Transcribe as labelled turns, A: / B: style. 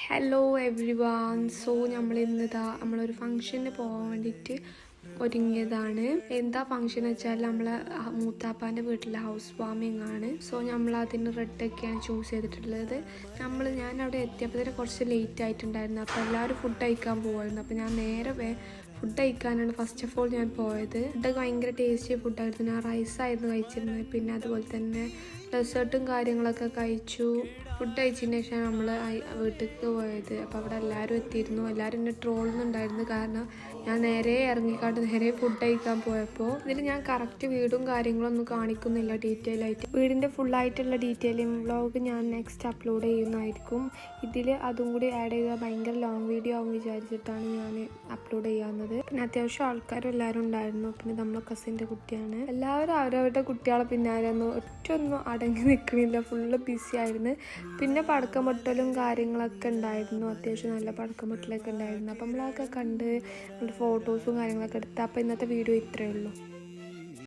A: Hello every one. So നമ്മളൊരു ഫംഗ്ഷന് പോകാൻ വേണ്ടിയിട്ട് ഒരുങ്ങിയതാണ്. എന്താ ഫംഗ്ഷൻ വെച്ചാൽ നമ്മളെ മൂത്താപ്പാൻ്റെ വീട്ടിലെ ഹൗസ് വാമിങ് ആണ്. സോ നമ്മൾ അതിന് റെഡൊക്കെയാണ് ചൂസ് ചെയ്തിട്ടുള്ളത്. ഞാൻ അവിടെ എത്തിയപ്പോൾ തന്നെ കുറച്ച് ലേറ്റ് ആയിട്ടുണ്ടായിരുന്നു. അപ്പോൾ എല്ലാവരും ഫുഡ് കഴിക്കാൻ പോകുമായിരുന്നു. അപ്പോൾ ഞാൻ നേരെ ഫുഡ് കഴിക്കാനാണ് ഫസ്റ്റ് ഓഫ് ഓൾ ഞാൻ പോയത്. ഫുഡൊക്കെ ഭയങ്കര ടേസ്റ്റി ഫുഡായിരുന്നു. ഞാൻ റൈസായിരുന്നു കഴിച്ചിരുന്നത്. പിന്നെ അതുപോലെ തന്നെ ഡെസേർട്ടും കാര്യങ്ങളൊക്കെ കഴിച്ചു. ഫുഡ് കഴിച്ചതിന് ശേഷം നമ്മൾ വീട്ടിലേക്ക് പോയത്. അപ്പോൾ അവിടെ എല്ലാവരും എത്തിയിരുന്നു. എല്ലാവരും എന്നെ ട്രോളുന്നുണ്ടായിരുന്നു. കാരണം ഞാൻ നേരെ ഇറങ്ങിക്കാണ്ട് നേരെ ഫുഡ് കഴിക്കാൻ പോയപ്പോൾ ഇതിൽ ഞാൻ കറക്റ്റ് വീടും കാര്യങ്ങളൊന്നും കാണിക്കുന്നില്ല ഡീറ്റെയിൽ ആയിട്ട്. വീടിൻ്റെ ഫുള്ളായിട്ടുള്ള ഡീറ്റെയിലിംഗ് വ്ളോഗ് ഞാൻ നെക്സ്റ്റ് അപ്ലോഡ് ചെയ്യുന്നതായിരിക്കും. ഇതിൽ അതും കൂടി ആഡ് ചെയ്താൽ ഭയങ്കര ലോങ് വീഡിയോ ആവും വിചാരിച്ചിട്ടാണ് ഞാൻ അപ്ലോഡ് ചെയ്യാവുന്നത്. പിന്നെ അത്യാവശ്യം ആൾക്കാരും എല്ലാവരും ഉണ്ടായിരുന്നു. പിന്നെ നമ്മളെ കസിൻ്റെ കുട്ടിയാണ്. എല്ലാവരും അവരവരുടെ കുട്ടികളെ പിന്നാലെ ഒറ്റൊന്നും അടങ്ങി നിൽക്കണില്ല. ഫുള്ള് ബിസി ആയിരുന്നു. പിന്നെ പടക്കം പൊട്ടലും കാര്യങ്ങളൊക്കെ ഉണ്ടായിരുന്നു. അത്യാവശ്യം നല്ല പടക്കം പൊട്ടലൊക്കെ ഉണ്ടായിരുന്നു. അപ്പം നമ്മളതൊക്കെ കണ്ട് ഫോട്ടോസും കാര്യങ്ങളൊക്കെ എടുത്ത്. അപ്പോൾ ഇന്നത്തെ വീഡിയോ ഇത്രയേ ഉള്ളൂ.